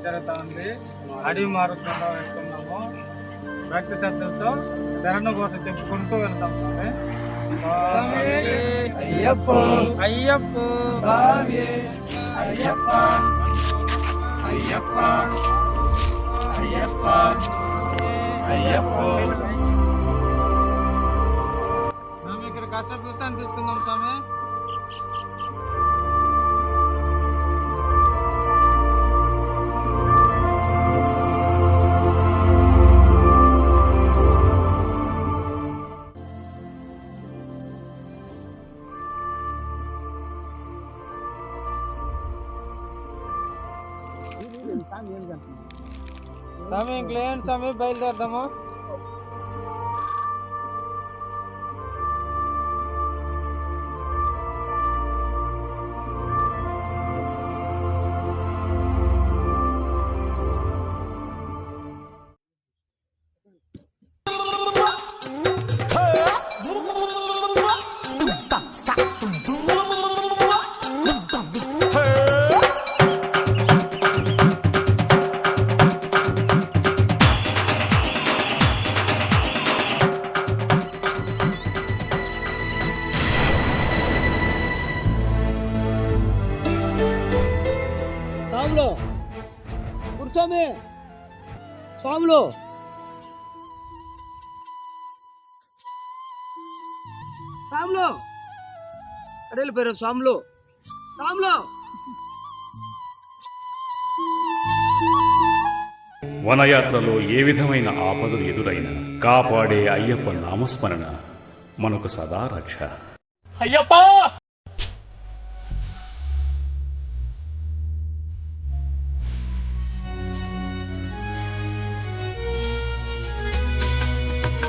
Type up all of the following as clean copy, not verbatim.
జరుగుతూ ఉంది. అడవి మారుతుండో వెళ్తున్నాము. భక్తి శ్రద్ధలతో శరణు కోసం చెప్పుకుంటూ వెళ్తాం స్వామి. అయ్యప్ప అయ్యప్ప స్వామి అయ్యప్ప అయ్యప్ప అయ్యప్ప అయ్యప్ప. మేము ఇక్కడ కాసేపు విశ్రాంతి తీసుకుందాం స్వామి. స్వామి ఇంకేంటి స్వామి, బయలుదేరదాము. స్వామి స్వాములు స్వాములు అడేలు పేరు స్వాములు స్వాములు. వనయాత్రలో ఏ విధమైన ఆపదలు ఎదురైనా కాపాడే అయ్యప్ప నామస్మరణ మనకు సదా రక్ష. అయ్యప్ప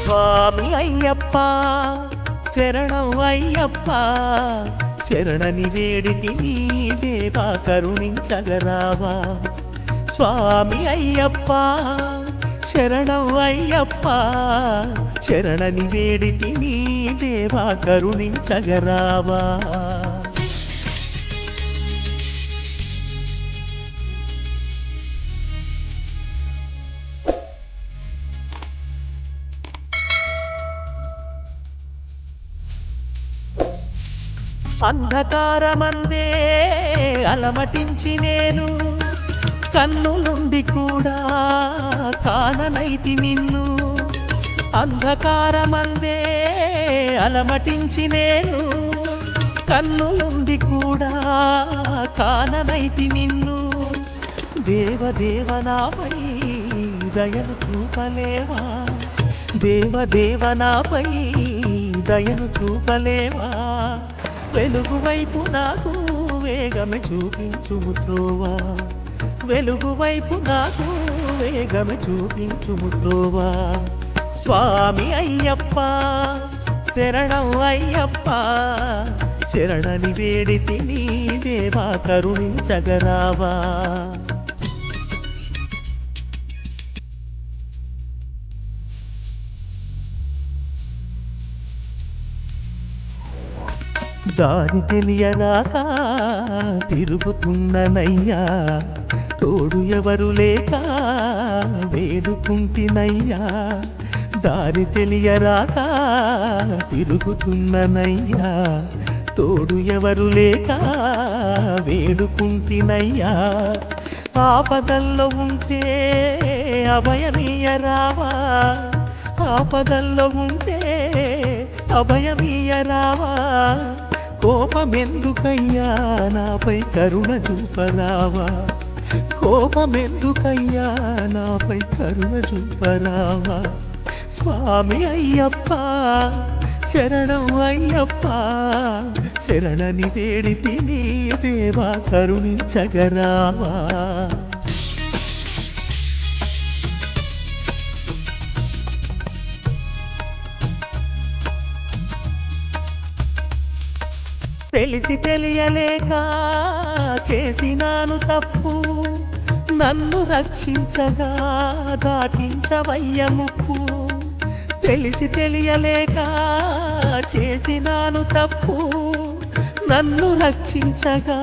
స్వామి అయ్యప్ప శరణం అయ్యప్ప శరణని వేడికి నీ దేవా కరుణించగరావా. స్వామి అయ్యప్ప శరణం అయ్యప్ప శరణని వేడికి నీ దేవా కరుణించగరావా. అంధకారమందే అలమటించి నేను కన్నులుండి కూడా కాననైతి నిన్ను. అంధకారమందే అలమటించి నేను కన్నులుండి కూడా కాననైతి నిన్ను. దేవదేవనాపై దయను చూపలేవా, దేవదేవనాపై దయను చూపలేవా. వెలుగు వైపు నాకు వేగమే చూపించుము త్రోవా, వెలుగు వైపు నాకు వేగమే చూపించుము త్రోవా. స్వామి అయ్యప్ప శరణం అయ్యప్ప శరణని వేడితి నీ దేవా కరుణించగరావా. దారి తెలియరాక తిరుగుతున్ననయ్యా, తోడు ఎవరు లేక వేడుకుంటినయ్యా. దారి తెలియరాక తిరుగుతున్ననయ్యా, తోడు ఎవరు లేక వేడుకుంటినయ్యా. ఆపదల్లో ఉంటే అభయమీయరావా, ఆపదల్లో ఉంటే అభయమీయరావా. కోపమెందుకయ్యా నాపై కరుణ చూపరావా, కోపమెందుకయ్యా నాపై కరుణ చూపరావా. స్వామి అయ్యప్ప శరణం అయ్యప్ప శరణని వేడితి నీ దేవా కరుణించగరావా. తెలిసి తెలియలేక చేసినాను తప్పు, నన్ను రక్షించగా దాటించవయ్య ముప్పు. తెలిసి తెలియలేక చేసినాను తప్పు, నన్ను రక్షించగా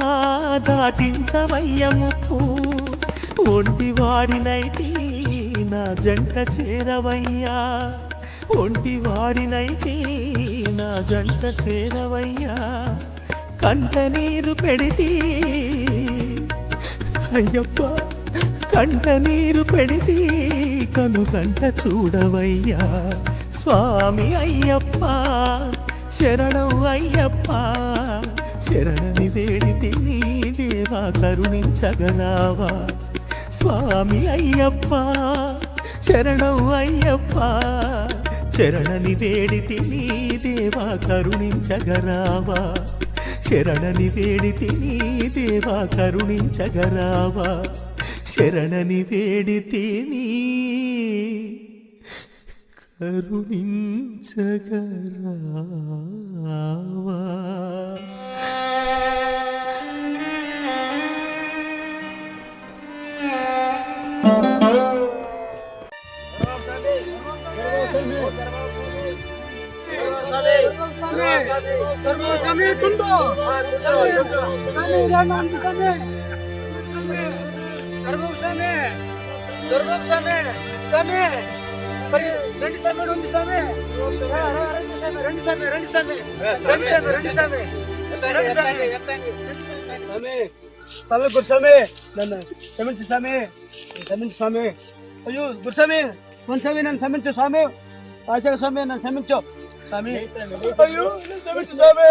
దాటించవయ్య ముప్పు. ఒంటివాడినైతే నా జంట చేరవయ్యా, ఒంటివాడినైతే నా జంట చేరవయ్యా, కంట నీరు పెడితే అయ్యప్ప, కంట నీరు పెడితే కను కంట చూడవయ్యా, స్వామి అయ్యప్ప శరణం అయ్యప్ప, శరణని వేడితే నీ దేవా కరుణించగరావా, స్వామి అయ్యప్ప శరణం అయ్యప్ప, శరణని వేడితే నీ దేవా కరుణించగరావా, శరణని వేడితే నీ దేవా కరుణించగరావా, శరణని వేడితే నీ కరుణించగరావా. స్వామి కుండో స్వామి రానంద స్వామి సర్వం స్వామి సర్వం స్వామి స్వామి మరి రెండు స్వామి ఉంది స్వామి రెండు స్వామి రెండు స్వామి రెండు స్వామి రెండు స్వామి స్వామి స్వామి గురుస్వామి నన్ను క్షమించు స్వామి, క్షమించు స్వామి. అయ్యో గురుస్వామి స్వామి నన్ను క్షమించు స్వామి, ఆశయ స్వామి నన్ను క్షమించు స్వామి. అయ్యో క్షమించు స్వామి,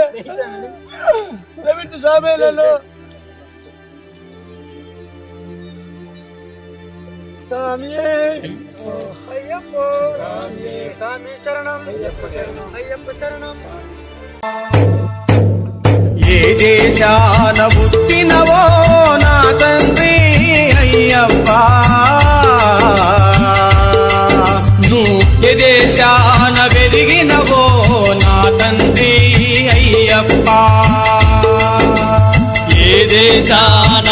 క్షమించు స్వామి నన్ను. స్వామి అయ్యప్ప స్వామి శరణం అయ్యప్ప శరణం. ఏ దేశాన పుట్టినవో నా తండ్రి అయ్యప్ప, నువ్వు ఏ దేశాన పెరిగినవో నా తండ్రి అయ్యప్ప, ఏ దేశాన